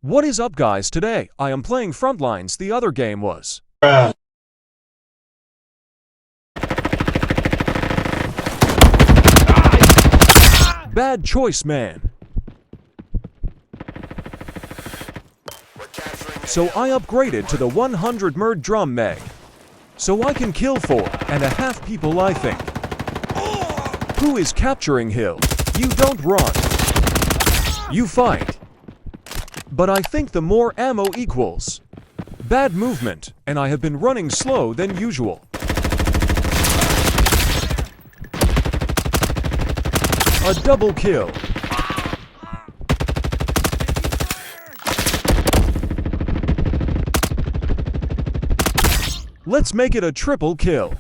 What is up, guys? Today, I am playing Frontlines. The other game was Bruh. bad choice, man. So I upgraded to the 100 murd drum meg. So I can kill 4.5 people, I think. Who is capturing hill? You don't run. You fight. But I think the more ammo equals bad movement, and I have been running slow than usual. A double kill. Let's make it a triple kill.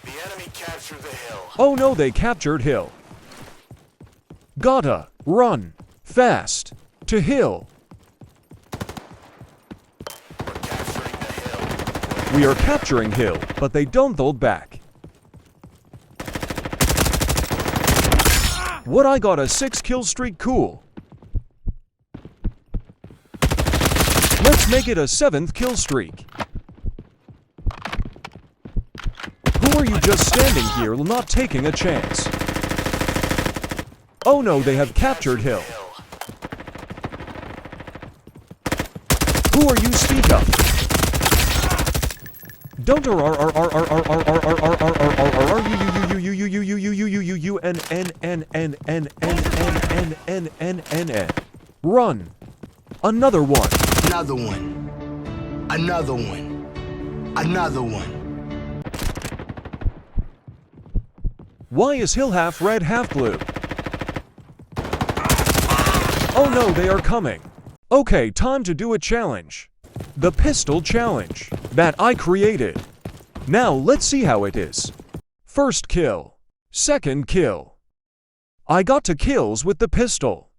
The enemy captured the hill. Oh no, they captured hill. Gotta run fast to hill. We're capturing the hill. We are capturing hill, but they don't hold back. What, I got a 6 kill streak, cool. Let's make it a 7th kill streak. Who are you just standing here not taking a chance? Oh no, they have captured hill. Who are you, speak up? Don't run. Another one. Another one. Another one. Another one. Why is hill half red, half blue? Oh no, they are coming. Okay, time to do a challenge. The pistol challenge that I created. Now let's see how it is. First kill. Second kill. I got 2 kills with the pistol.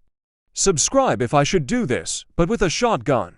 Subscribe if I should do this, but with a shotgun.